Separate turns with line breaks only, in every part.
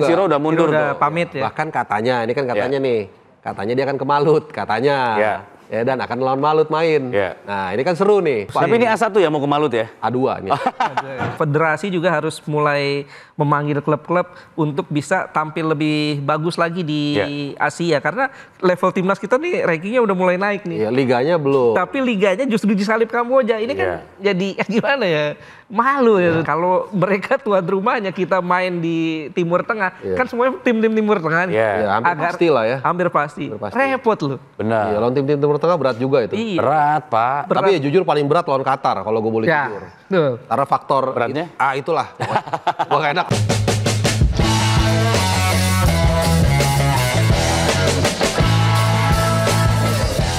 Siro udah mundur
udah
tuh.
pamit ya.
Bahkan katanya, ini kan katanya nih, katanya dia akan ke Malut, katanya. Ya, dan akan lawan Malut main. Nah, ini kan seru nih.
Tapi ini A1 ya mau ke Malut ya?
A2 nih.
Federasi juga harus mulai memanggil klub-klub untuk bisa tampil lebih bagus lagi di Asia. Karena level timnas kita nih rankingnya udah mulai naik nih.
Ya, liganya belum.
Tapi liganya justru disalip Kamboja. Ini kan jadi gimana ya? Malu ya. Kalau mereka tuan rumahnya kita main di Timur Tengah. Kan semuanya tim-tim Timur Tengah nih.
Ya, hampir pasti lah ya.
Hampir pasti. Repot loh.
Benar.
Ya, lawan tim-tim Timur Tengah berat juga itu.
Iya.
Berat, Pak.
Tapi ya jujur paling berat lawan Qatar kalau gue boleh jujur.
Tuh.
Karena faktor
beratnya?
Itulah. Gue gak enak.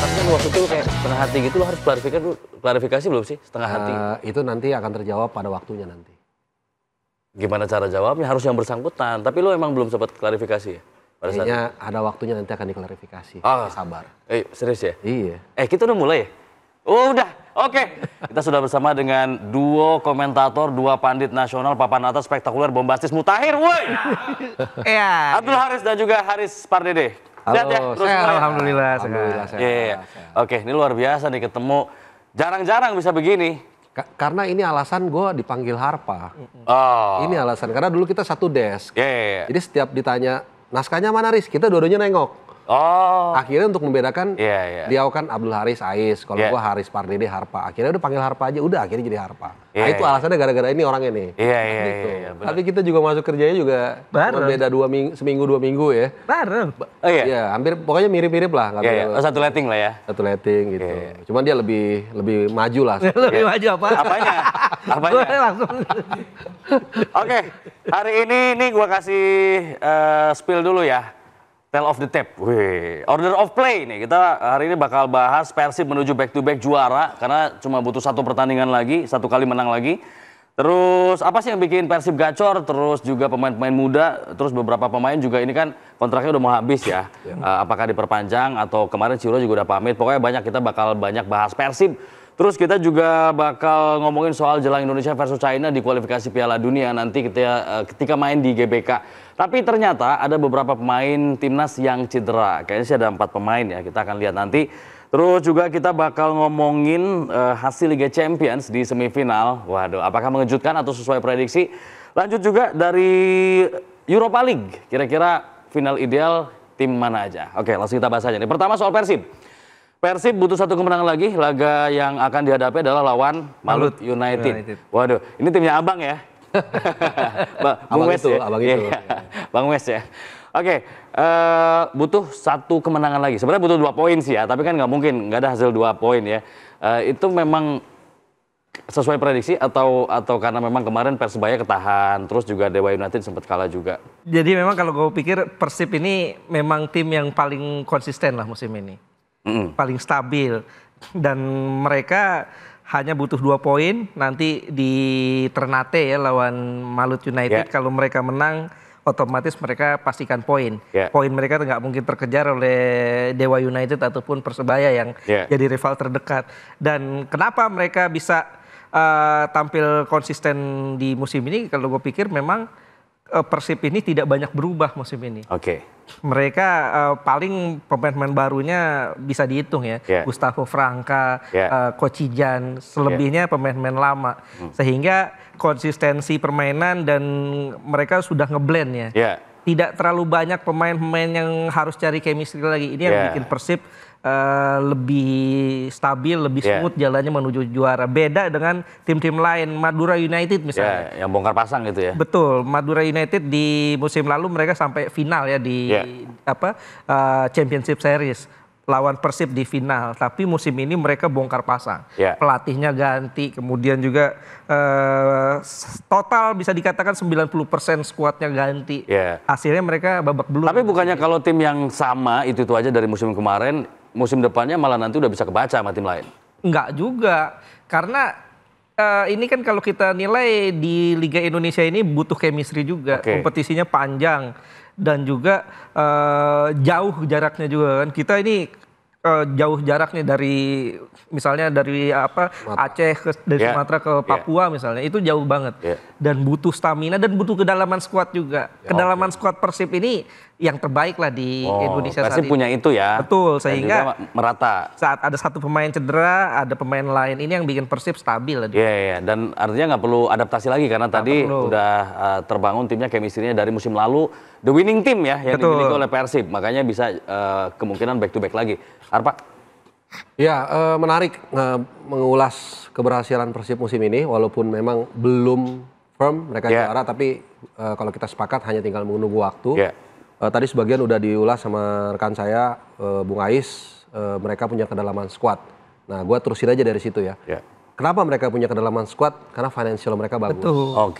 Tapi kan waktu itu kayak setengah hati gitu lo harus klarifikasi belum sih setengah hati?
Itu nanti akan terjawab pada waktunya nanti.
Gimana cara jawabnya? Harus yang bersangkutan. Tapi lo emang belum sempat klarifikasi ya? Pada saat
Kayaknya ada waktunya nanti akan diklarifikasi. Sabar.
Serius ya?
Iya.
Kita udah mulai ya? Oh, udah. Oke. Kita sudah bersama dengan duo komentator, dua pandit nasional papan atas spektakuler bombastis Mutahir, woi.
Iya.
Abdul Haris dan juga Haris Pardede.
Halo,
Alhamdulillah.
Iya. Oke, ini luar biasa nih ketemu. Jarang-jarang bisa begini.
Karena ini alasan gue dipanggil Harpa.
Oh.
Ini alasan, karena dulu kita satu desk.
Iya.
Jadi setiap ditanya, naskahnya mana Riz? Kita dua-duanya nengok.
Oh.
Akhirnya untuk membedakan,
Iya.
dia kan Abdul Haris Ais, kalau gue Haris Pardede Harpa. Akhirnya udah panggil Harpa aja, udah akhirnya jadi Harpa. Nah itu alasannya gara-gara ini orangnya nih.
Iya.
Tapi kita juga masuk kerjanya juga cuma beda seminggu 2 minggu ya.
Bareng.
Oh iya?
Iya, hampir pokoknya mirip-mirip lah.
Iya. Satu letting lah ya?
Satu letting gitu. Cuman dia lebih maju lah.
Lebih maju apa?
Apanya?
Gue langsung.
Oke, hari ini gue kasih spill dulu ya. Tale of the tape. Wih, order of play nih. Kita hari ini bakal bahas Persib menuju back to back juara karena cuma butuh satu pertandingan lagi, satu kali menang lagi. Terus apa sih yang bikin Persib gacor? Terus juga pemain-pemain muda, terus beberapa pemain juga ini kan kontraknya udah mau habis ya. Apakah diperpanjang atau kemarin Ciro juga udah pamit. Pokoknya kita bakal banyak bahas Persib. Terus kita juga bakal ngomongin soal jelang Indonesia versus China di kualifikasi Piala Dunia nanti ketika main di GBK. Tapi ternyata ada beberapa pemain timnas yang cedera. Kayaknya sih ada 4 pemain ya, kita akan lihat nanti. Terus juga kita bakal ngomongin hasil Liga Champions di semifinal. Waduh, apakah mengejutkan atau sesuai prediksi? Lanjut juga dari Europa League. Kira-kira final ideal tim mana aja? Oke, langsung kita bahas aja nih. Pertama soal Persib. Persib butuh satu kemenangan lagi, laga yang akan dihadapi adalah lawan Malut United. Waduh, ini timnya Abang ya? Bang Wes ya?
Abang itu.
Bang Wes ya? Oke, butuh satu kemenangan lagi. Sebenarnya butuh 2 poin sih ya, tapi kan nggak mungkin, nggak ada hasil 2 poin ya. Itu memang sesuai prediksi atau karena memang kemarin Persebaya ketahan, terus juga Dewa United sempat kalah juga?
Jadi memang kalau gue pikir Persib ini memang tim yang paling konsisten lah musim ini. Paling stabil dan mereka hanya butuh 2 poin nanti di Ternate ya lawan Malut United. Kalau mereka menang otomatis mereka pastikan poin. Poin mereka nggak mungkin terkejar oleh Dewa United ataupun Persebaya yang jadi rival terdekat. Dan kenapa mereka bisa tampil konsisten di musim ini? Kalau gue pikir memang Persib ini tidak banyak berubah musim ini. Mereka paling pemain-pemain barunya bisa dihitung ya. Gustavo Franca, Kocijan, selebihnya pemain-pemain lama. Sehingga konsistensi permainan dan mereka sudah ngeblend ya. Tidak terlalu banyak pemain-pemain yang harus cari chemistry lagi. Ini yang bikin Persib lebih stabil, lebih smooth jalannya menuju juara. Beda dengan tim-tim lain, Madura United misalnya.
Yang bongkar pasang gitu ya.
Betul, Madura United di musim lalu mereka sampai final ya di Championship Series lawan Persib di final. Tapi musim ini mereka bongkar pasang. Pelatihnya ganti, kemudian juga total bisa dikatakan 90% skuadnya ganti. Hasilnya mereka babak belur.
Tapi bukannya kalau tim yang sama itu aja dari musim kemarin, musim depannya malah nanti udah bisa kebaca sama tim lain?
Enggak juga, karena ini kan kalau kita nilai di Liga Indonesia ini butuh chemistry juga. Kompetisinya panjang dan juga jauh jaraknya juga kan. Kita ini jauh jaraknya dari misalnya dari Aceh dari Sumatera ke Papua misalnya, itu jauh banget. Dan butuh stamina dan butuh kedalaman skuad juga. Kedalaman skuad Persib ini yang terbaik lah di Indonesia saat
ini. Persib punya itu ya.
Betul, sehingga
merata.
Saat ada satu pemain cedera, ada pemain lain, ini yang bikin Persib stabil lah.
Iya, dan artinya nggak perlu adaptasi lagi karena tadi udah terbangun timnya, chemistry-nya dari musim lalu, the winning team ya yang dimiliki oleh Persib, makanya bisa kemungkinan back to back lagi. Arpa?
Ya, menarik mengulas keberhasilan Persib musim ini, walaupun memang belum firm mereka juara, tapi kalau kita sepakat hanya tinggal menunggu waktu. Tadi sebagian udah diulas sama rekan saya, Bung Ais, mereka punya kedalaman skuad. Nah, gue terusin aja dari situ ya. Kenapa mereka punya kedalaman skuad? Karena financial mereka bagus.
Betul.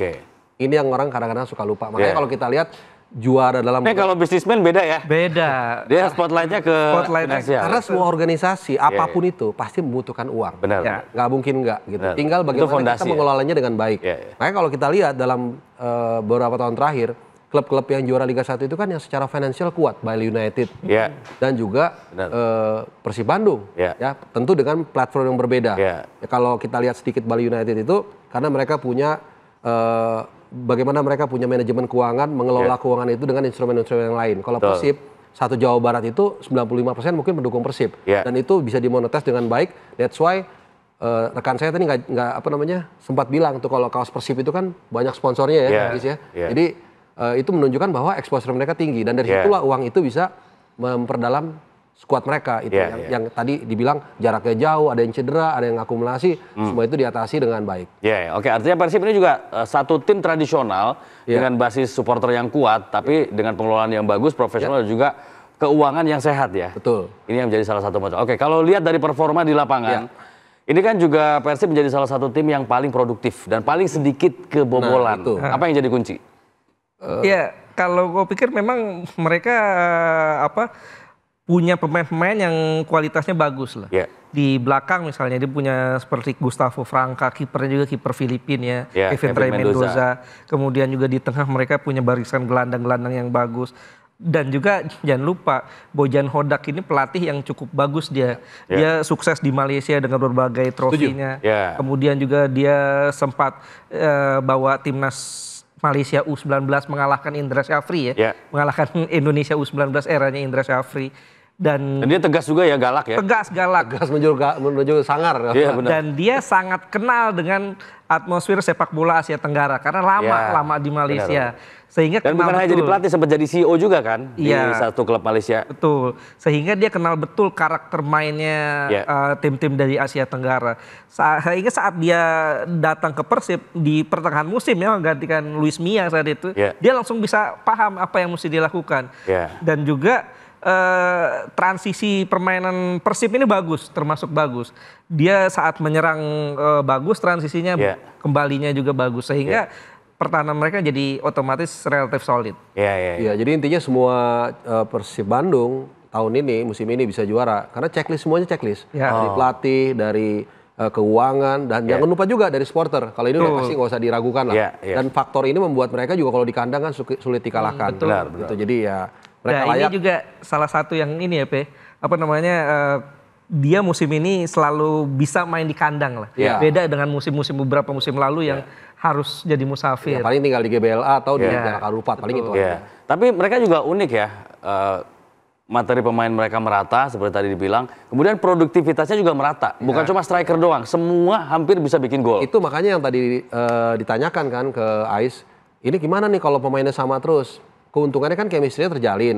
Ini yang orang kadang-kadang suka lupa. Makanya kalau kita lihat juara dalam...
kalau bisnismen beda ya?
Beda.
Dia spotlightnya ke finansial.
Karena semua organisasi, apapun itu, pasti membutuhkan uang.
Benar.
Nggak mungkin nggak gitu. Tinggal bagaimana kita mengelolanya dengan baik. Makanya kalau kita lihat dalam beberapa tahun terakhir, klub-klub yang juara Liga 1 itu kan yang secara finansial kuat, Bali United dan juga Persib Bandung, ya tentu dengan platform yang berbeda. Ya, kalau kita lihat sedikit Bali United itu karena mereka punya bagaimana mereka punya manajemen keuangan, mengelola keuangan itu dengan instrumen-instrumen yang lain. Kalau Persib satu Jawa Barat itu 95% mungkin mendukung Persib dan itu bisa dimonetis dengan baik. That's why rekan saya tadi nggak sempat bilang tuh kalau kaos Persib itu kan banyak sponsornya ya, guys ya. Jadi itu menunjukkan bahwa exposure mereka tinggi dan dari situlah uang itu bisa memperdalam skuad mereka itu yang tadi dibilang jaraknya jauh, ada yang cedera, ada yang akumulasi, semua itu diatasi dengan baik.
Oke, artinya Persib ini juga satu tim tradisional dengan basis supporter yang kuat, tapi dengan pengelolaan yang bagus, profesional dan juga keuangan yang sehat ya.
Betul.
Ini yang menjadi salah satu macam. Oke, kalau lihat dari performa di lapangan, ini kan juga Persib menjadi salah satu tim yang paling produktif dan paling sedikit kebobolan. Apa yang jadi kunci?
Ya, kalau gue pikir memang mereka punya pemain-pemain yang kualitasnya bagus lah. Di belakang misalnya dia punya seperti Gustavo Franca, kipernya juga kiper Filipina ya, Kevin Ray Mendoza. Kemudian juga di tengah mereka punya barisan gelandang-gelandang yang bagus. Dan juga jangan lupa Bojan Hodak ini pelatih yang cukup bagus dia. Dia sukses di Malaysia dengan berbagai trofinya. Kemudian juga dia sempat bawa timnas Malaysia U19 mengalahkan Indra Syafri mengalahkan Indonesia U19 eranya Indra Syafri. Dan
dia tegas juga ya, galak ya.
Tegas
menuju sangar.
Dan dia sangat kenal dengan atmosfer sepak bola Asia Tenggara karena lama di Malaysia. Sehingga
dan bukan hanya jadi pelatih, sempat jadi CEO juga kan di satu klub Malaysia.
Betul. Sehingga dia kenal betul karakter mainnya tim-tim dari Asia Tenggara. Sehingga saat dia datang ke Persib di pertengahan musim ya menggantikan Luis Mia saat itu, dia langsung bisa paham apa yang mesti dilakukan. Dan juga transisi permainan Persib ini bagus, termasuk bagus. Dia saat menyerang bagus, transisinya kembalinya juga bagus. Sehingga pertahanan mereka jadi otomatis relatif solid.
Iya, jadi intinya semua Persib Bandung tahun ini, musim ini bisa juara. Karena semuanya checklist. Dari pelatih, dari keuangan, dan jangan lupa juga dari supporter. Kalau ini udah pasti nggak usah diragukan lah. Dan faktor ini membuat mereka juga kalau di kandang kan sulit dikalahkan.
Betul.
Gitu. Jadi ya mereka layak.
Ini juga salah satu yang ini ya, dia musim ini selalu bisa main di kandang lah. Beda dengan beberapa musim lalu yang harus jadi musafir.
Paling tinggal di GBLA atau di Jakarta Harupat, paling itu aja.
Tapi mereka juga unik ya, materi pemain mereka merata seperti tadi dibilang. Kemudian produktivitasnya juga merata, bukan cuma striker doang, semua hampir bisa bikin gol.
Itu makanya yang tadi ditanyakan kan ke Ais, ini gimana nih kalau pemainnya sama terus? Keuntungannya kan chemistry-nya terjalin.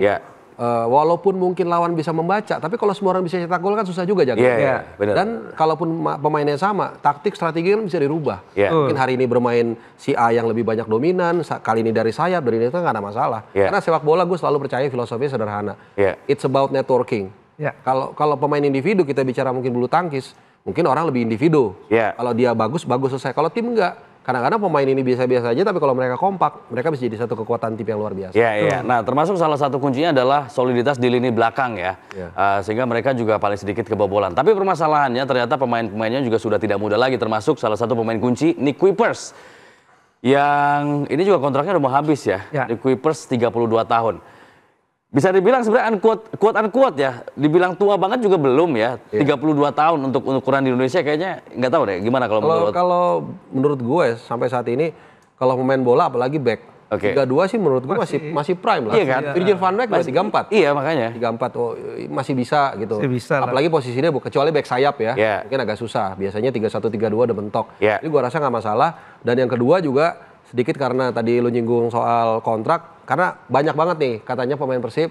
Walaupun mungkin lawan bisa membaca, tapi kalau semua orang bisa cetak gol kan susah juga jaga. Dan kalaupun pemainnya sama, taktik strategi kan bisa dirubah. Mungkin hari ini bermain si A yang lebih banyak dominan, kali ini dari sayap, dari itu nggak ada masalah. Karena sepak bola gue selalu percaya filosofinya sederhana. It's about networking. Kalau pemain individu kita bicara mungkin bulu tangkis, mungkin orang lebih individu. Kalau dia bagus selesai. Kalau tim enggak. Kadang-kadang pemain ini biasa-biasa aja, tapi kalau mereka kompak, mereka bisa jadi satu kekuatan tim yang luar biasa.
Nah, termasuk salah satu kuncinya adalah soliditas di lini belakang ya. Sehingga mereka juga paling sedikit kebobolan. Tapi permasalahannya ternyata pemain-pemainnya juga sudah tidak muda lagi, termasuk salah satu pemain kunci, Nick Kuipers. Yang ini juga kontraknya udah mau habis ya. Nick Kuipers 32 tahun. bisa dibilang sebenarnya unquote ya, dibilang tua banget juga belum ya. 32 tahun untuk ukuran di Indonesia kayaknya nggak tahu deh gimana
kalau menurut gue sampai saat ini kalau pemain bola apalagi back 32 sih menurut gue masih prime lah.
Iya kan?
Virgil van Dijk masih 34.
Iya makanya.
34 masih bisa gitu.
Bisa
apalagi posisinya kecuali back sayap ya. Mungkin agak susah. Biasanya 31 32 udah mentok. Jadi gue rasa nggak masalah. Dan yang kedua juga sedikit karena tadi lu nyinggung soal kontrak, karena banyak banget nih katanya pemain Persib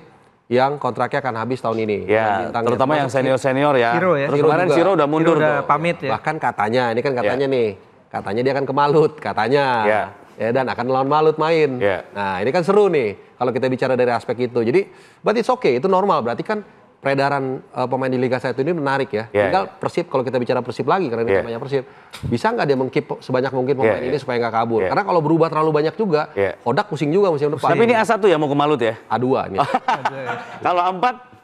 yang kontraknya akan habis tahun ini.
Ya, terutama yang senior ya.
Ciro ya.
Terus kemarin Ciro udah mundur
udah pamit ya.
Bahkan katanya, ini kan katanya nih, katanya dia akan ke Malut, katanya. Ya, dan akan lawan Malut main. Nah, ini kan seru nih kalau kita bicara dari aspek itu. Jadi, but it's okay, itu normal. Berarti kan peredaran pemain di Liga 1 ini menarik ya. Tinggal Persib, kalau kita bicara Persib lagi, karena ini namanya Persib, bisa nggak dia meng-keep sebanyak mungkin pemain ini supaya nggak kabur? Karena kalau berubah terlalu banyak juga, Odak pusing juga musim depan.
Tapi ini A1 ya mau ke Malut ya?
A2 nih.
Kalau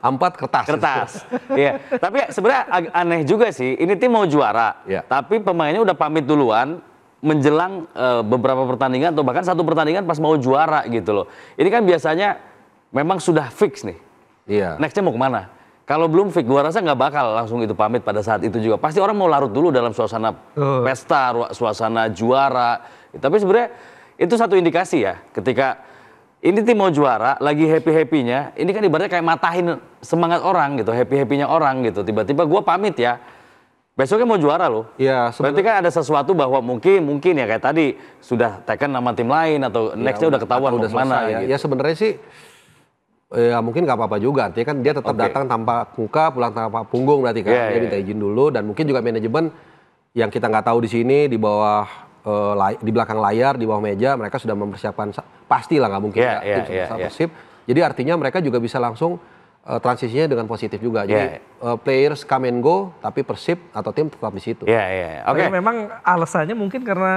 A4
kertas.
Iya. Tapi sebenarnya aneh juga sih, ini tim mau juara, tapi pemainnya udah pamit duluan menjelang beberapa pertandingan atau bahkan satu pertandingan pas mau juara gitu loh. Ini kan biasanya memang sudah fix nih. Nextnya mau kemana? Kalau belum fix, gua rasa nggak bakal langsung itu pamit pada saat itu juga. Pasti orang mau larut dulu dalam suasana pesta, suasana juara. Tapi sebenarnya itu satu indikasi ya, ketika ini tim mau juara, lagi happy-happynya, ini kan ibaratnya kayak matahin semangat orang gitu, happy-happynya orang gitu. Tiba-tiba gua pamit ya, besoknya mau juara loh.
Iya.
Berarti kan ada sesuatu bahwa mungkin ya kayak tadi sudah taken nama tim lain atau nextnya udah ketahuan mau kemana.
Gitu. Ya sebenarnya sih. Ya mungkin nggak apa-apa juga, artinya kan dia tetap datang tanpa muka, pulang tanpa punggung berarti kan. Dia minta izin dulu dan mungkin juga manajemen yang kita nggak tahu di sini di bawah di belakang layar, di bawah meja mereka sudah mempersiapkan pastilah nggak mungkin tim sebesar Persib. Jadi artinya mereka juga bisa langsung transisinya dengan positif juga. Jadi players come and go tapi Persib atau tim tetap di situ.
Oke. Memang alasannya mungkin karena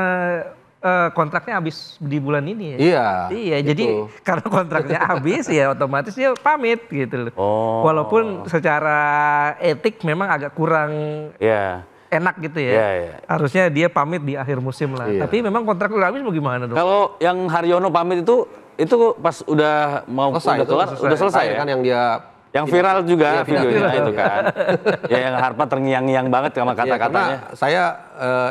kontraknya habis di bulan ini ya. Iya, jadi karena kontraknya habis ya otomatis dia pamit gitu loh. Walaupun secara etik memang agak kurang enak gitu ya. Harusnya dia pamit di akhir musim lah. Tapi memang kontrak udah habis mau gimana dong?
Kalau yang Haryono pamit itu pas udah mau udah selesai ya?
Kan yang
viral juga videonya itu kan. Ya yang Harpa terngiang-ngiang banget sama kata-katanya.
Saya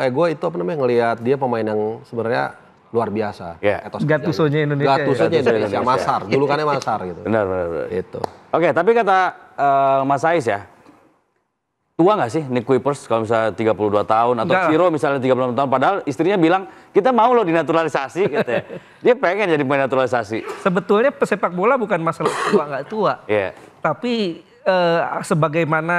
gue itu ngelihat dia pemain yang sebenarnya luar biasa.
Gattuso-nya Indonesia.
Masar. Julukannya Masar gitu.
Benar.
Itu.
Oke, tapi kata Mas Ais ya, tua nggak sih Nick Kuipers kalau misalnya 32 tahun atau Ciro misalnya 36 tahun, padahal istrinya bilang kita mau loh dinaturalisasi katanya. Dia pengen jadi pemain naturalisasi.
Sebetulnya pesepak bola bukan masalah tua nggak tua. Tapi sebagaimana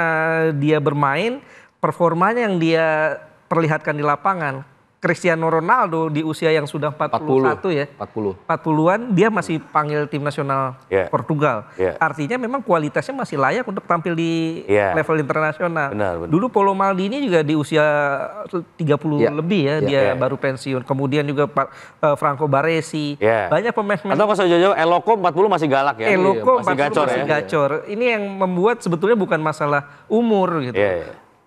dia bermain, performanya yang dia perlihatkan di lapangan. Cristiano Ronaldo di usia yang sudah 41 ya. 40-an dia masih panggil tim nasional Portugal. Artinya memang kualitasnya masih layak untuk tampil di level internasional.
Benar.
Dulu Paulo Maldini juga di usia 30 lebih ya dia baru pensiun. Kemudian juga Franco Baresi. Banyak pemain-pemain.
Atau kalau jauh-jauh Eloko 40 masih galak ya.
Eloko 40 masih gacor. Ini yang membuat sebetulnya bukan masalah umur gitu.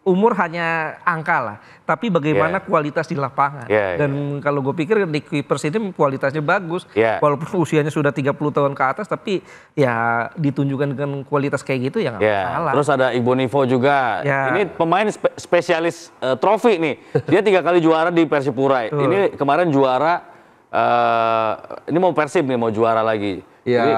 Umur hanya angka lah, tapi bagaimana kualitas di lapangan. Dan kalau gue pikir di Kuipers ini kualitasnya bagus, walaupun usianya sudah 30 tahun ke atas, tapi ya ditunjukkan dengan kualitas kayak gitu ya nggak salah.
Terus ada Igbo Nivo juga, ini pemain spesialis trofi nih, dia 3 kali juara di Persipura. Ini kemarin juara, ini mau Persib nih mau juara lagi.
Ya, jadi,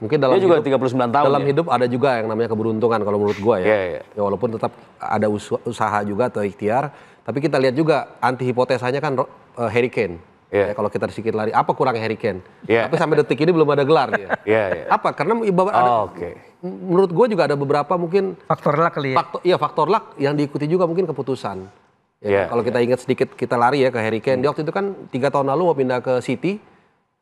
mungkin dalam
dia juga 39 tahun.
Dalam hidup ada juga yang namanya keberuntungan kalau menurut gua ya. Ya walaupun tetap ada usaha juga atau ikhtiar, tapi kita lihat juga anti hipotesanya kan Harry Kane. Ya, kalau kita sedikit lari, apa kurang Harry Kane? Tapi sampai detik ini belum ada gelar dia. Apa? Karena menurut gua juga ada beberapa mungkin
faktor luck kali ya.
Faktor luck yang diikuti juga mungkin keputusan. Kalau kita ingat sedikit kita lari ya ke Harry Kane. Dia waktu itu kan 3 tahun lalu mau pindah ke City,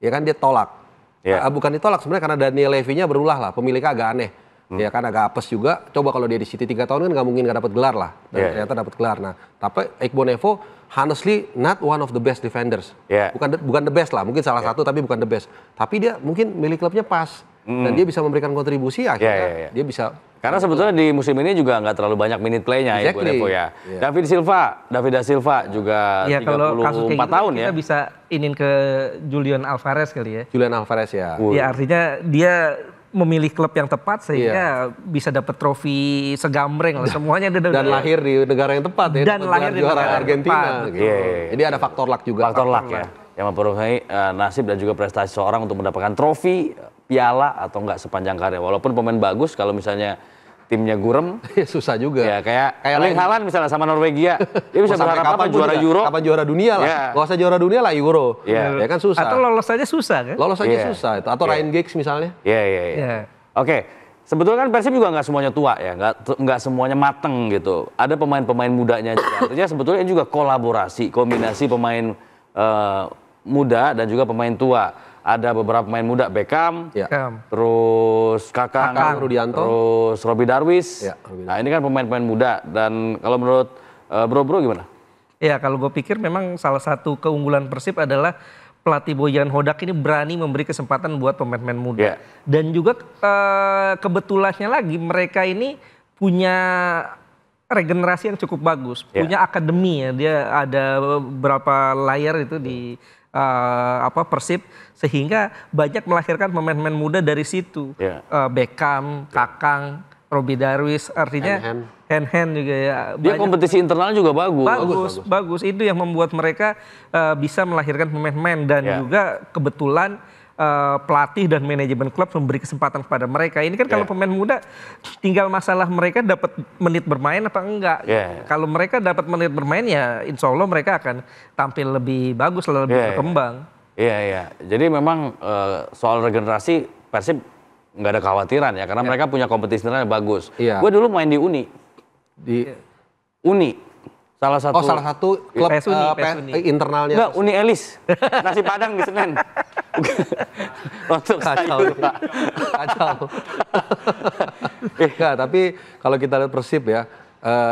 ya kan dia tolak. Bukan ditolak sebenarnya karena Daniel Levy-nya berulah lah, pemiliknya agak aneh. Ya kan agak apes juga. Coba kalau dia di City 3 tahun kan nggak mungkin nggak dapat gelar lah. Dan ternyata dapat gelar. Nah, tapi Igbo Nivo honestly not one of the best defenders. Bukan the best lah, mungkin salah satu tapi bukan the best. Tapi dia mungkin milik klubnya pas. Dan dia bisa memberikan kontribusi akhirnya. Dia bisa.
Karena sebetulnya di musim ini juga nggak terlalu banyak minute play-nya Igbo Nivo ya. David da Silva juga 34 tahun ya.
Kita bisa inin ke Julian Alvarez kali ya.
Julian Alvarez ya.
Ya artinya dia memilih klub yang tepat sehingga bisa dapat trofi segambreng lah semuanya
dan lahir di negara yang tepat ya.
Dan lahir di negara
Argentina. Gitu. Jadi ada faktor luck juga.
Faktor luck ya. Yang mempengaruhi nasib dan juga prestasi seorang untuk mendapatkan trofi, piala atau enggak sepanjang karir. Walaupun pemain bagus kalau misalnya timnya gurem
susah juga.
Ya kayak Erling Haaland misalnya sama Norwegia. Dia bisa berharap apa juara Euro?
Kapan juara dunia lah. Gak usah juara dunia lah Euro. Ya kan susah.
Atau lolos aja susah kan?
Lolos aja susah itu. Atau Ryan Giggs misalnya.
Iya. Oke. Sebetulnya kan Persib juga nggak semuanya tua ya, nggak semuanya mateng gitu. Ada pemain-pemain mudanya juga. Artinya sebetulnya juga kolaborasi, kombinasi pemain muda dan juga pemain tua. Ada beberapa pemain muda, Beckham, terus Kakang
Rudianto,
terus Robbie Darwis. Nah ini kan pemain-pemain muda. Dan kalau menurut bro gimana?
Ya kalau gue pikir memang salah satu keunggulan Persib adalah pelatih Bojan Hodak ini berani memberi kesempatan buat pemain-pemain muda. Dan juga kebetulannya lagi mereka ini punya regenerasi yang cukup bagus, punya akademi ya. Dia ada beberapa layer itu di Persib sehingga banyak melahirkan pemain-pemain muda dari situ. Beckham, Kakang, Robbie Darwis, artinya hand juga ya.
Dia kompetisi internal juga
bagus. Itu yang membuat mereka bisa melahirkan pemain-pemain dan juga kebetulan pelatih dan manajemen klub memberi kesempatan kepada mereka. Ini kan kalau pemain muda tinggal masalah mereka dapat menit bermain apa enggak. Kalau mereka dapat menit bermain ya insya Allah mereka akan tampil lebih bagus, lebih berkembang.
Iya. Jadi memang soal regenerasi Persib nggak ada kekhawatiran ya karena mereka punya kompetisi internal yang bagus. Gue dulu main di Uni. Uni. Salah satu
klub internalnya.
Enggak, Uni Elis. Nasi Padang di Senen. Untuk
kacau. Enggak, tapi kalau kita lihat Persib ya,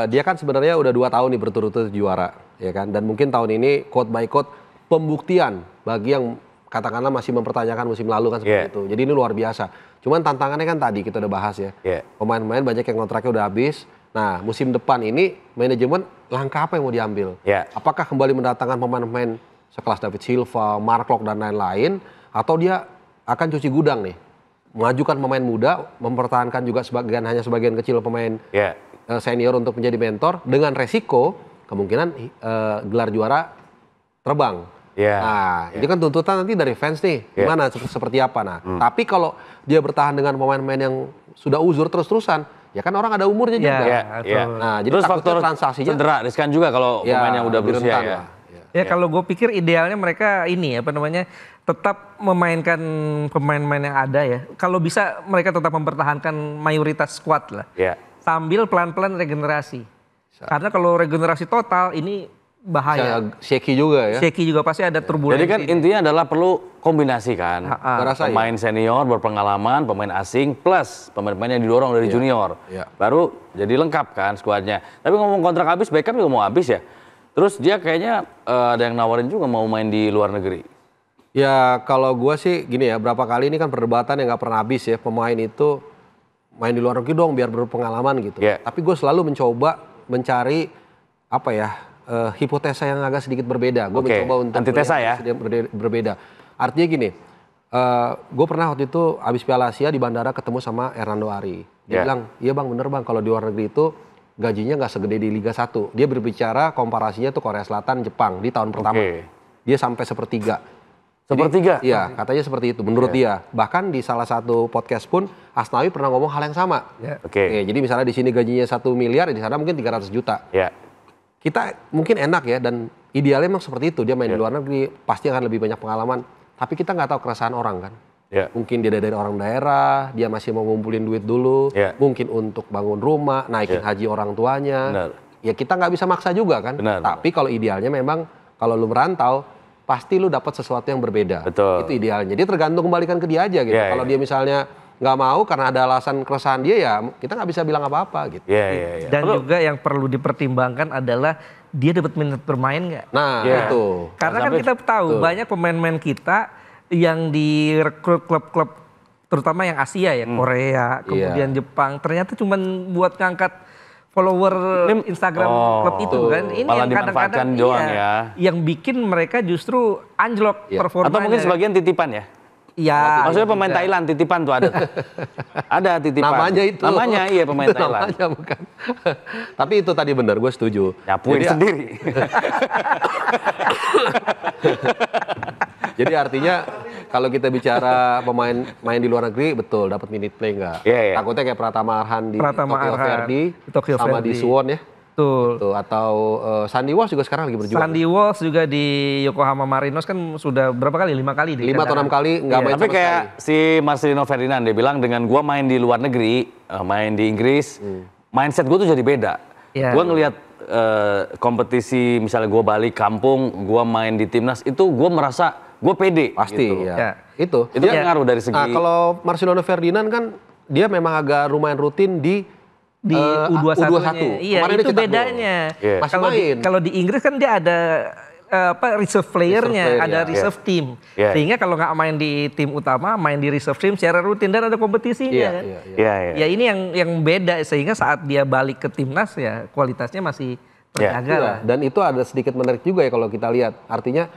dia kan sebenarnya udah 2 tahun nih berturut-turut juara, ya kan? Dan mungkin tahun ini quote by quote pembuktian bagi yang katakanlah masih mempertanyakan musim lalu kan seperti itu. Jadi ini luar biasa. Cuman tantangannya kan tadi kita udah bahas ya. Pemain-pemain banyak yang kontraknya udah habis. Nah, musim depan ini manajemen langkah apa yang mau diambil? Apakah kembali mendatangkan pemain-pemain sekelas David Silva, Mark Locke dan lain-lain, atau dia akan cuci gudang nih, mengajukan pemain muda, mempertahankan juga hanya sebagian kecil pemain senior untuk menjadi mentor dengan resiko kemungkinan gelar juara terbang. Nah, ini kan tuntutan nanti dari fans nih, gimana seperti apa? Nah, tapi kalau dia bertahan dengan pemain-pemain yang sudah uzur terus-terusan, ya kan orang ada umurnya juga. Nah, jadi
terus faktor
transaksinya
cedera riskan juga kalau pemain yang udah berusia ya.
Ya kalau gue pikir idealnya mereka ini tetap memainkan pemain-pemain yang ada ya. Kalau bisa mereka tetap mempertahankan mayoritas squad lah. Sambil pelan-pelan regenerasi. Karena kalau regenerasi total ini bahaya.
Shaky juga ya.
Shaky juga pasti ada turbulensi.
Jadi kan intinya adalah perlu kombinasi kan. Pemain senior berpengalaman, pemain asing plus pemain-pemain yang didorong dari junior. Baru jadi lengkap kan skuadnya. Tapi ngomong kontrak habis, Beckham juga mau habis ya. Terus dia kayaknya ada yang nawarin juga mau main di luar negeri.
Ya kalau gue sih gini ya, berapa kali ini kan perdebatan yang gak pernah habis ya. Pemain itu main di luar negeri dong biar berpengalaman gitu. Tapi gue selalu mencoba mencari hipotesa yang agak sedikit berbeda. Gue mencoba untuk
antitesa ya.
Berbeda. Artinya gini, gue pernah waktu itu habis Piala Asia di bandara ketemu sama Hernando Ari. Dia bilang, iya bang bener bang kalau di luar negeri itu gajinya nggak segede di Liga 1. Dia berbicara komparasinya tuh Korea Selatan, Jepang di tahun pertama. Dia sampai sepertiga. Iya, katanya seperti itu menurut dia. Bahkan di salah satu podcast pun Asnawi pernah ngomong hal yang sama. Jadi misalnya di sini gajinya 1 miliar, di sana mungkin 300 juta. Kita mungkin enak ya dan idealnya memang seperti itu. Dia main di luar negeri pasti akan lebih banyak pengalaman. Tapi kita nggak tahu keresahan orang kan. Mungkin dia dari orang daerah, dia masih mau ngumpulin duit dulu, mungkin untuk bangun rumah, naikin haji orang tuanya. Ya kita nggak bisa maksa juga kan. Tapi kalau idealnya memang kalau lu merantau, pasti lu dapat sesuatu yang berbeda. Itu idealnya. Jadi tergantung kembalikan ke dia aja gitu. Kalau dia misalnya nggak mau karena ada alasan keresahan dia ya kita nggak bisa bilang apa-apa gitu.
Dan juga yang perlu dipertimbangkan adalah dia dapat menit bermain nggak?
Nah itu.
Karena kan kita tahu banyak pemain-pemain kita yang direkrut klub-klub terutama yang Asia ya, Korea, kemudian Jepang, ternyata cuma buat ngangkat follower Instagram klub itu kan. Ini yang kadang-kadang
doang ya.
Yang bikin mereka justru anjlok performanya.
Atau mungkin sebagian titipan ya.
Ya.
Maksudnya pemain Thailand titipan tuh ada. Ada titipan.
Namanya itu.
Namanya iya pemain
itu
Thailand.
Namanya bukan. Tapi itu tadi benar, gue setuju.
Nyapuin sendiri.
Jadi artinya kalau kita bicara pemain main di luar negeri, betul dapat minute play nggak?
Iya.
Takutnya kayak Pratama Arhan di
Tokyo
sama
Verdy.
di Suwon ya.
Betul.
Tuh, atau Sandy Walsh juga sekarang lagi berjuang.
Sandy Walsh juga di Yokohama Marinos kan sudah berapa kali? 5 kali.
5 atau 6 kali nggak main
Tapi
sama
kayak
sekali.
si Marcelino Ferdinand dia bilang dengan gua main di luar negeri, main di Inggris, mindset gua tuh jadi beda.
Iya.
Gua ngelihat kompetisi misalnya gua balik kampung, gua main di timnas itu gua merasa gua pede.
Pasti
gitu.
ya. Itu
Kan ngaruh dari segi.
Nah, kalau Marcelino Ferdinand kan dia memang agak lumayan rutin di
U21. Iya,
Kemarin
itu
dia cetak
bedanya.
gol. Yeah. Masih main.
Kalau di Inggris kan dia ada reserve playernya, ada reserve team.
Yeah.
Sehingga kalau nggak main di tim utama, main di reserve team secara rutin dan ada kompetisinya kan.
Iya.
Ya ini yang beda sehingga saat dia balik ke timnas ya kualitasnya masih terjaga lah.
Dan itu ada sedikit menarik juga ya kalau kita lihat. Artinya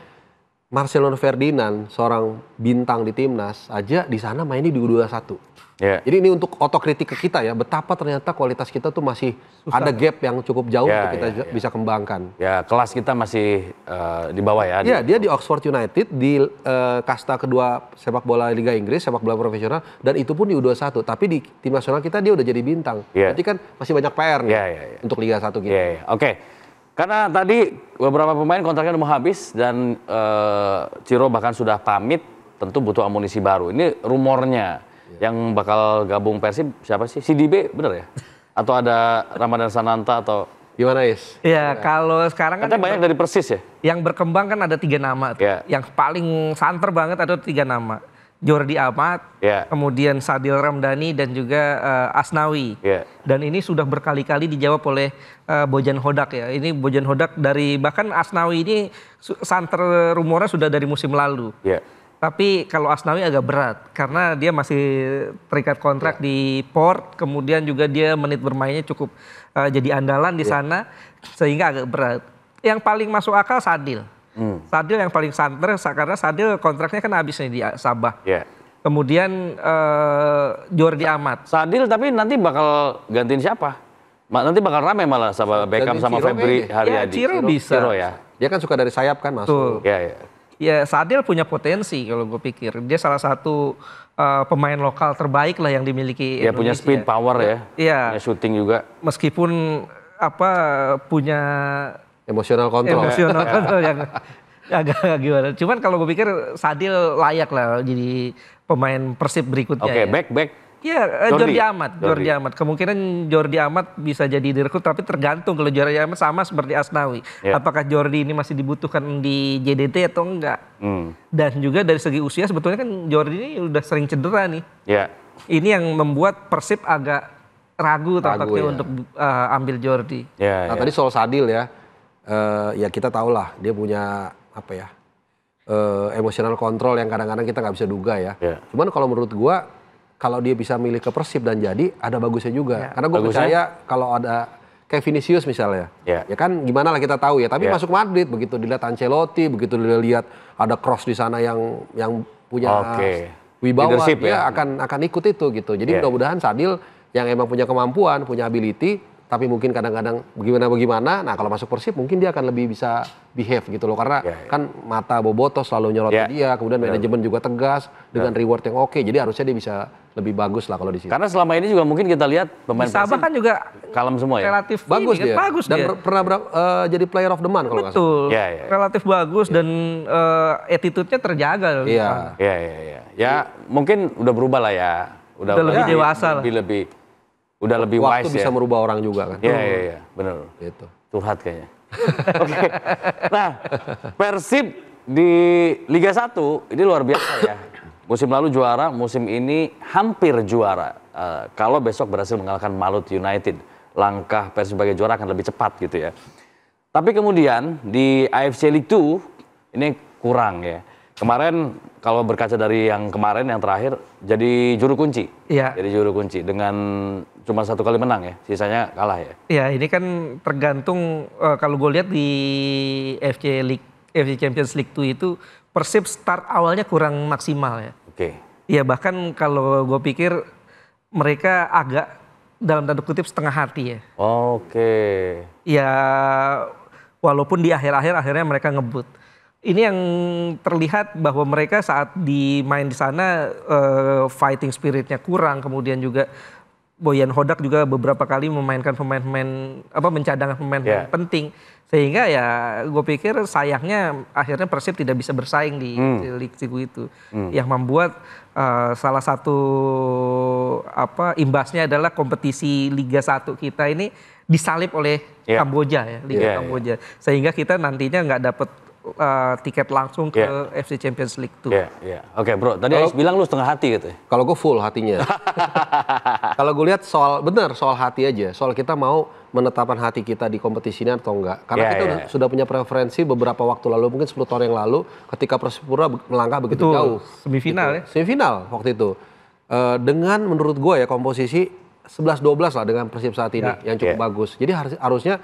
Marcelino Ferdinand, seorang bintang di timnas aja di sana mainnya di U21.
Yeah.
Jadi ini untuk otokritik ke kita ya, betapa ternyata kualitas kita tuh masih ada gap yang cukup jauh untuk kita bisa kembangkan.
Ya, kelas kita masih di bawah ya.
Iya, dia di Oxford United di kasta kedua sepak bola Liga Inggris, sepak bola profesional, dan itu pun di U21. Tapi di tim nasional kita dia udah jadi bintang.
Yeah.
Berarti kan masih banyak PR nih untuk Liga 1 kita.
Oke. Karena tadi beberapa pemain kontraknya udah mau habis dan Ciro bahkan sudah pamit, tentu butuh amunisi baru. Ini rumornya. Yang bakal gabung Persib siapa sih? Si Dibe bener ya? Atau ada Ramadan Sananta atau
gimana Is?
Iya, kalau sekarang kan
banyak dari Persis ya?
Yang berkembang kan ada 3 nama. Yang paling santer banget ada 3 nama. Jordi Amat, kemudian Sadil Ramdhani dan juga Asnawi. Dan ini sudah berkali-kali dijawab oleh Bojan Hodak ya. Ini Bojan Hodak dari bahkan Asnawi ini santer rumornya sudah dari musim lalu. Tapi kalau Asnawi agak berat karena dia masih terikat kontrak di Port, kemudian juga dia menit bermainnya cukup jadi andalan di sana sehingga agak berat. Yang paling masuk akal Sadil. Sadil yang paling santer karena Sadil kontraknya kan habis nih di Sabah. Kemudian Jordi Amat.
Sadil tapi nanti bakal gantiin siapa? Nanti bakal rame malah sama Beckham sama Febri Haryadi.
Ciro bisa.
Ciro ya.
Dia kan suka dari sayap kan masuk.
Ya Sadil punya potensi kalau gue pikir. Dia salah satu pemain lokal terbaik lah yang dimiliki Indonesia.
Punya speed, power ya. Punya shooting juga.
Meskipun punya
emosional kontrol
yang agak gimana. Cuman kalau gue pikir Sadil layak lah jadi pemain Persib berikutnya.
Back.
Iya, Jordi Amat. Kemungkinan Jordi Amat bisa jadi direkrut, tapi tergantung kalau Jordi Amat sama seperti Asnawi. Apakah Jordi ini masih dibutuhkan di JDT atau enggak? Dan juga dari segi usia sebetulnya kan Jordi ini udah sering cedera nih. Ini yang membuat Persib agak ragu tampaknya untuk ambil Jordi.
Nah tadi soal Sadil ya, ya kita tahu lah dia punya emosional kontrol yang kadang-kadang kita nggak bisa duga ya. Cuman kalau menurut gua kalau dia bisa milih ke Persib dan jadi ada bagusnya juga. Karena gue percaya kalau ada kayak Vinicius misalnya. Ya kan gimana lah kita tahu ya. Tapi masuk Madrid begitu dilihat Ancelotti, begitu dilihat ada Kroos di sana yang punya wibawa dia akan ikut itu gitu. Jadi mudah-mudahan Sadil yang emang punya kemampuan, punya ability, tapi mungkin kadang-kadang bagaimana. Nah kalau masuk Persib mungkin dia akan lebih bisa behave gitu loh. Karena kan mata Boboto selalu nyorot dia, kemudian manajemen juga tegas dengan reward yang oke. Jadi harusnya dia bisa lebih bagus lah kalau di sini.
Karena selama ini juga mungkin kita lihat pemain
Sabah kan juga
kalem semua ya.
Relatif
bagus dia.
Bagus
dan
dia.
Pernah jadi player of the month kalau nggak salah.
Betul. Relatif bagus dan attitude-nya terjaga.
Iya. Ya mungkin udah berubah lah ya. Udah
lebih dewasa lah.
Udah lebih wise ya.
Waktu bisa merubah orang juga kan.
Iya, benar.
Gitu.
Curhat kayaknya. Oke. Nah, Persib di Liga 1 ini luar biasa ya. Musim lalu juara, musim ini hampir juara. Kalau besok berhasil mengalahkan Malut United, langkah Persib sebagai juara akan lebih cepat gitu ya. Tapi kemudian di AFC League 2 ini kurang ya. Kemarin kalau berkaca dari yang kemarin yang terakhir jadi juru kunci. Jadi juru kunci dengan cuma 1 kali menang ya, sisanya kalah ya.
Iya, ini kan tergantung kalau gue lihat di FC Champions League 2 itu Persib start awalnya kurang maksimal ya.
Oke.
Iya, bahkan kalau gue pikir mereka agak dalam tanda kutip setengah hati ya.
Oke.
Ya walaupun di akhir-akhir akhirnya mereka ngebut. Ini yang terlihat bahwa mereka saat main di sana fighting spiritnya kurang, kemudian juga Boyan Hodak juga beberapa kali memainkan pemain-pemain mencadangkan pemain penting, sehingga ya gue pikir sayangnya akhirnya Persib tidak bisa bersaing di Liga itu, yang membuat salah satu imbasnya adalah kompetisi Liga 1 kita ini disalib oleh Kamboja ya, Liga Kamboja, sehingga kita nantinya nggak dapat tiket langsung ke FC Champions League tuh.
Oke bro, tadi Ais bilang lu setengah hati gitu.
Kalau gue full hatinya. Kalau gue lihat soal hati aja, soal kita mau menetapkan hati kita di kompetisi ini atau enggak. Karena kita sudah punya preferensi beberapa waktu lalu, mungkin 10 tahun yang lalu, ketika Persipura melangkah begitu jauh.
Semifinal ya?
Semifinal waktu itu. Dengan menurut gue ya komposisi 11-12 lah dengan Persib saat ini yang cukup bagus. Jadi harusnya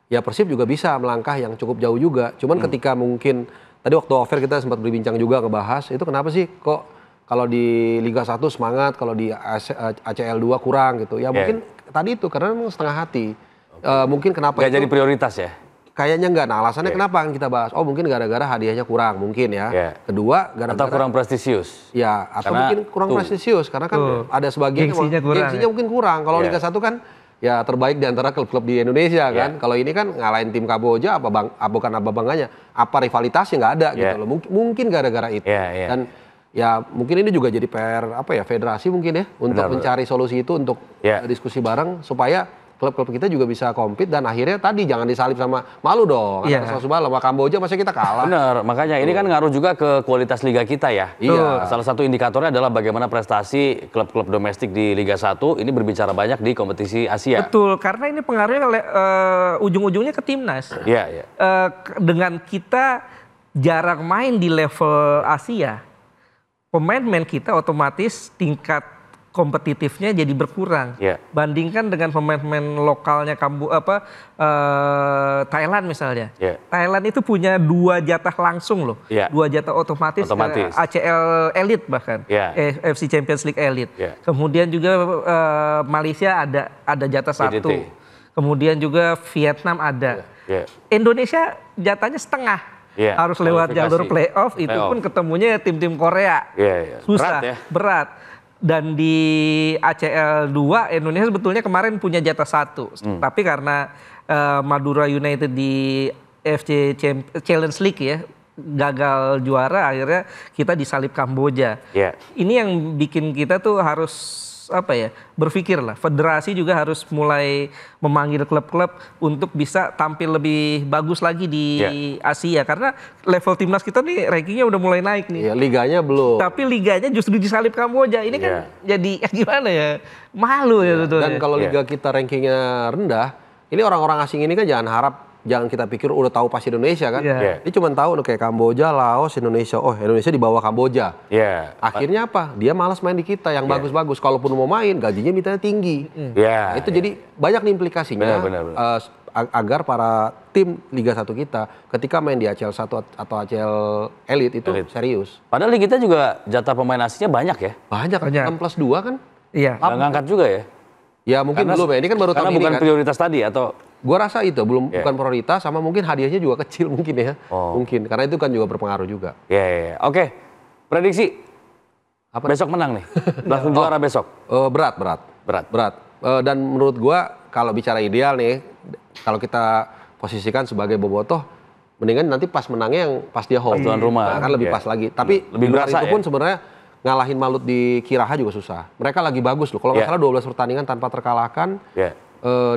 ya Persib juga bisa melangkah yang cukup jauh juga. Cuman ketika mungkin tadi waktu offer kita sempat berbincang juga ngebahas itu kenapa sih kok kalau di Liga 1 semangat, kalau di ACL 2 kurang gitu. Ya mungkin tadi itu karena memang setengah hati. Mungkin kenapa
nggak jadi prioritas ya?
Kayaknya enggak. Nah alasannya kenapa yang kita bahas? Oh mungkin gara-gara hadiahnya kurang mungkin ya. Kedua gara-gara
atau kurang prestisius.
Ya atau karena mungkin kurang prestisius karena kan ada sebagian gengsinya mungkin kurang. Kalau Liga 1 kan ya terbaik di antara klub-klub di Indonesia kan. Kalau ini kan ngalahin tim Kamboja bukan apa bangganya. Apa rivalitasnya nggak ada gitu loh. Mungkin gara-gara itu. Dan ya mungkin ini juga jadi PR federasi mungkin ya untuk mencari solusi itu untuk diskusi bareng supaya klub-klub kita juga bisa compete dan akhirnya tadi jangan disalip sama malu dong. Sama Kamboja masa kita kalah.
Bener, makanya ini kan ngaruh juga ke kualitas liga kita ya.
Iya.
Salah satu indikatornya adalah bagaimana prestasi klub-klub domestik di Liga 1 ini berbicara banyak di kompetisi Asia.
Betul, karena ini pengaruhnya ujung-ujungnya ke timnas.
Iya.
Dengan kita jarang main di level Asia, pemain-pemain kita otomatis tingkat kompetitifnya jadi berkurang. Bandingkan dengan pemain-pemain lokalnya Thailand misalnya. Thailand itu punya 2 jatah langsung loh. 2 jatah otomatis. ACL Elite bahkan. FC Champions League Elite. Kemudian juga Malaysia ada jatah 1. Kemudian juga Vietnam ada. Indonesia jatahnya setengah. Harus lewat jalur playoff, itu pun ketemunya tim-tim Korea. Susah, berat. Dan di ACL 2 Indonesia sebetulnya kemarin punya jatah 1. Tapi karena Madura United di FC Challenge League ya gagal juara, akhirnya kita disalip Kamboja. Ini yang bikin kita tuh harus berpikir lah. Federasi juga harus mulai memanggil klub-klub untuk bisa tampil lebih bagus lagi di Asia. Karena level timnas kita nih rankingnya udah mulai naik nih.
Liganya belum.
Tapi liganya justru disalip Kamboja. Ini kan jadi gimana ya? Malu ya sebetulnya.
Dan kalau liga kita rankingnya rendah, ini orang-orang asing ini kan jangan kita pikir udah tahu pasti Indonesia kan. Dia cuma tahu kayak Kamboja, Laos, Indonesia. Oh Indonesia di bawah Kamboja. Akhirnya apa? Dia malas main di kita yang bagus-bagus. Kalaupun mau main gajinya mintanya tinggi. Itu jadi banyak nih implikasinya. Agar para tim Liga 1 kita ketika main di ACL 1 atau ACL Elite itu serius.
Padahal di kita juga jatah pemain aslinya banyak ya.
Banyak. 6+2 kan.
Iya.
Nggak ngangkat juga ya.
Ya mungkin belum ya. Ini kan baru tahun ini kan.
Karena bukan prioritas tadi atau.
Gua rasa itu bukan prioritas, sama mungkin hadiahnya juga kecil mungkin ya. Mungkin karena itu kan juga berpengaruh juga.
Oke. Prediksi besok menang nih. Langsung juara besok.
Berat. Dan menurut gua kalau bicara ideal nih, kalau kita posisikan sebagai bobotoh, mendingan nanti pas menangnya yang pas dia home.
Tuan rumah.
Kan lebih pas lagi. Tapi
lebih berasa
itu pun sebenarnya ngalahin Malut di Kiraha juga susah. Mereka lagi bagus loh. Kalau nggak salah 12 pertandingan tanpa terkalahkan.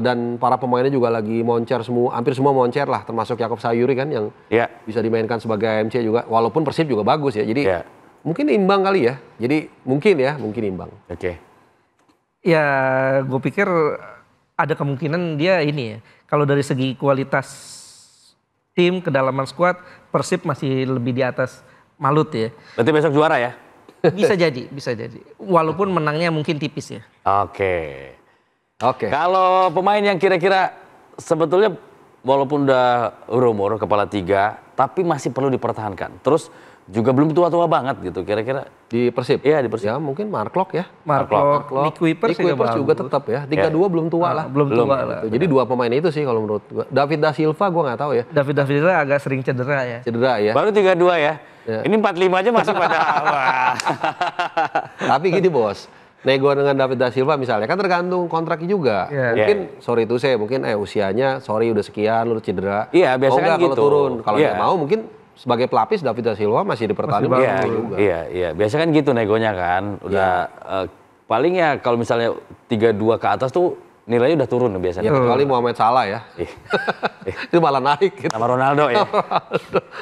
Dan para pemainnya juga lagi moncer semua, hampir semua moncer lah, termasuk Yakob Sayuri kan yang bisa dimainkan sebagai MC juga. Walaupun Persib juga bagus ya. Jadi mungkin imbang kali ya. Jadi mungkin imbang.
Ya, gue pikir ada kemungkinan dia ini ya. Kalau dari segi kualitas tim, kedalaman skuad, Persib masih lebih di atas Malut ya.
Berarti besok juara ya?
Bisa jadi. Walaupun menangnya mungkin tipis ya.
Oke. Kalau pemain yang kira-kira sebetulnya walaupun udah umur kepala 3, tapi masih perlu dipertahankan. Terus juga belum tua-tua banget gitu kira-kira.
Di Persib?
Iya, di Persib.
Ya mungkin Mark Locke ya.
Mark Locke, Nick Kuipers
juga tetap ya. 32 belum tua lah.
Belum tua lah.
Jadi 2 pemain itu sih kalau menurut gua. David da Silva gua nggak tahu ya.
David da Silva agak sering cedera ya.
Cedera ya.
Baru 32 ya. Ini 45 aja masih pada wah.
Tapi gini bos, nego dengan David da Silva misalnya kan tergantung kontraknya juga. Mungkin sorry itu saya mungkin usianya sorry udah sekian lu cedera.
Iya, biasanya kan
kalau
gitu.
turun. Kalau nggak mau mungkin sebagai pelapis David da Silva masih dipertahankan juga.
Iya. Biasanya kan gitu negonya kan. Udah paling ya kalau misalnya 32 ke atas tuh nilainya udah turun biasanya.
Ya, kecuali Mohamed Salah ya. Itu malah naik gitu.
Sama Ronaldo ya.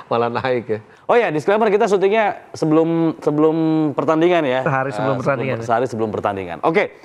Malah naik ya.
Oh ya, disclaimer kita syutingnya sebelum pertandingan ya.
Sehari sebelum pertandingan.
Sehari sebelum pertandingan. Oke.